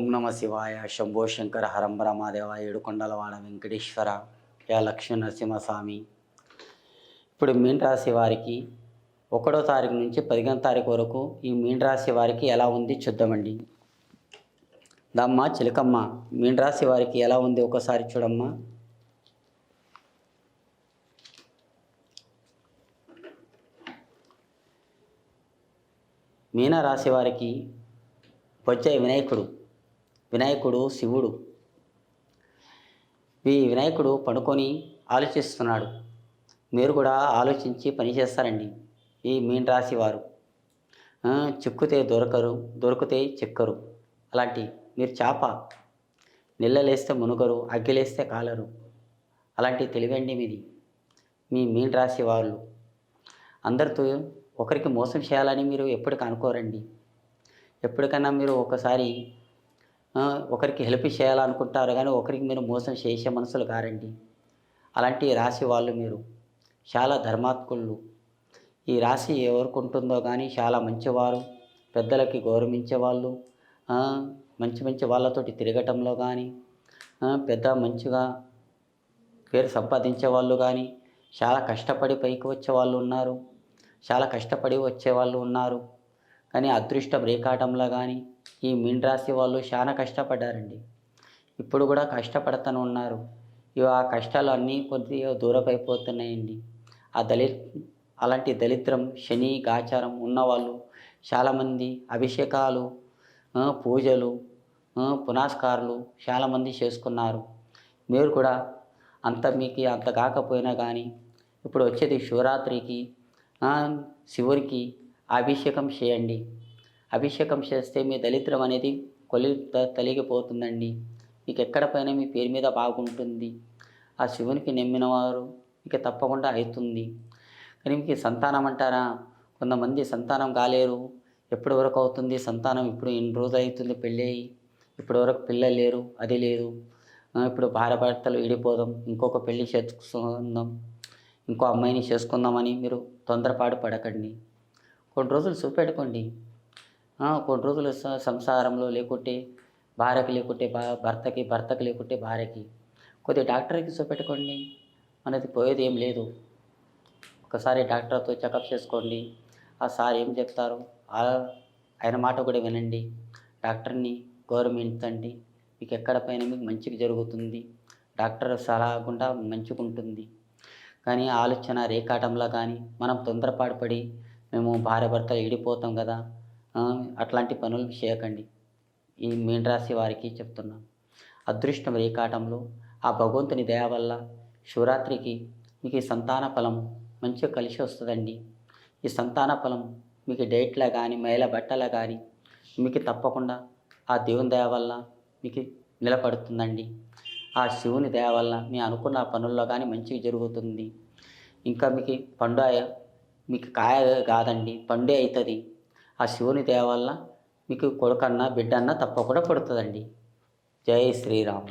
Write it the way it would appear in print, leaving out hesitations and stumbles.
ఓం నమ శివాయ శంభో శంకర హరంబర మాదేవ ఏడుకొండలవాడ వెంకటేశ్వర యా లక్ష్మీ నరసింహస్వామి. ఇప్పుడు మీన రాశి వారికి 1వ తారీఖు నుంచి 15వ తారీఖు వరకు ఈ మీన రాశి వారికి ఎలా ఉంది చూద్దామండి. దమ్మ చిలకమ్మ మీన రాశి వారికి ఎలా ఉంది ఒకసారి చూడమ్మా. మీన రాశి వారికి వచ్చే వినాయకుడు శివుడు. ఈ వినాయకుడు పడుకొని ఆలోచిస్తున్నాడు. మీరు కూడా ఆలోచించి పని చేస్తారండి. ఈ మీన రాశి వారు చిక్కితే దొరికితే చిక్కరు. అలాంటి మీరు చేప, నీళ్ళలేస్తే మునుగరు, అగ్గిలేస్తే కాలరు. అలాంటి తెలివండి మీది. మీ మీన రాశి వాళ్ళు అందరితో ఒకరికి మోసం చేయాలని మీరు ఎప్పటికీ అనుకోరండి. ఎప్పటికైనా మీరు ఒకసారి ఒకరికి హెల్ప్ చేయాలనుకుంటారు, కానీ ఒకరికి మీరు మోసం చేసే మనుషులు కారండి. అలాంటి రాశి వాళ్ళు మీరు చాలా ధర్మాత్ములు. ఈ రాశి ఎవరికి ఉంటుందో కానీ చాలా మంచివారు, పెద్దలకి గౌరవించేవాళ్ళు, మంచి వాళ్ళతోటి తిరగటంలో కానీ మంచిగా పేరు సంపాదించే వాళ్ళు కానీ చాలా కష్టపడి పైకి వచ్చేవాళ్ళు ఉన్నారు, చాలా కష్టపడి వచ్చేవాళ్ళు ఉన్నారు. కానీ అదృష్టం రేకాటంలో కానీ ఈ మీన రాశి వాళ్ళు చాలా కష్టపడ్డారండి. ఇప్పుడు కూడా కష్టపడుతూనే ఉన్నారు. ఆ కష్టాలు అన్నీ కొద్దిగా దూరం అయిపోతున్నాయండి. అలాంటి దరిద్రం, శని గాచారం ఉన్నవాళ్ళు చాలామంది అభిషేకాలు, పూజలు, పునస్కారాలు చాలామంది చేసుకున్నారు. మీరు కూడా మీకు అంత కాకపోయినా కానీ ఇప్పుడు వచ్చేది శివరాత్రికి శివుడికి అభిషేకం చేయండి. అభిషేకం చేస్తే మీ దరిద్రం అనేది తొలగిపోతుందండి. మీకు ఎక్కడ పైన మీ పేరు మీద బాగుంటుంది. ఆ శివునికి నమ్మిన వారు మీకు తప్పకుండా అవుతుంది. కానీ మీకు సంతానం అంటారా, కొంతమంది సంతానం కాలేరు. ఎప్పటి వరకు అవుతుంది సంతానం? ఇప్పుడు ఎన్ని రోజులు అవుతుంది పెళ్ళి అయ్యి, ఇప్పటి వరకు పిల్లలు లేరు, అది లేదు. ఇప్పుడు భార్యాభర్తలు విడిపోదాం, ఇంకొక పెళ్ళి చేసుకుందాం, ఇంకో అమ్మాయిని చేసుకుందామని మీరు తొందరపాటు పడకండి. కొన్ని రోజులు చూపెట్టుకోండి. కొన్ని రోజులు సంసారంలో లేకుంటే భార్యకి, లేకుంటే భర్తకి లేకుంటే భార్యకి కొద్దిగా డాక్టర్కి చూపెట్టుకోండి. మనది పోయేది ఏం లేదు. ఒకసారి డాక్టర్తో చెకప్ చేసుకోండి. ఆ సార్ ఏం చెప్తారో ఆయన మాట కూడా వినండి. డాక్టర్ని గౌరవించండి. మీకు ఎక్కడ పైన మీకు మంచిగా జరుగుతుంది. డాక్టర్ సలహా గుండా మంచిగా ఉంటుంది. కానీ ఆలోచన రేకాటంలో కానీ మనం తొందరపాటు మేము భార్యాభర్తలు విడిపోతాం కదా, అట్లాంటి పనులు చేయకండి. ఈ మీన రాశి వారికి చెప్తున్నాను. అదృష్టం రేకాటంలో ఆ భగవంతుని దయ వల్ల శివరాత్రికి మీకు ఈ సంతాన ఫలం మంచిగా కలిసి వస్తుందండి. ఈ సంతాన ఫలం మీకు డేట్లా కానీ మైల బట్టల కానీ మీకు తప్పకుండా ఆ దేవుని దయ వల్ల మీకు నిలబడుతుందండి. ఆ శివుని దయ వల్ల మీ అనుకున్న పనుల్లో కానీ మంచిగా జరుగుతుంది. ఇంకా మీకు కాయ కాదండి, పండే అవుతుంది. ఆ శివుని దయ వల్ల మీకు కొడుకన్నా బిడ్డన్నా తప్పకుండా పుడుతుందండి. జై శ్రీరామ్.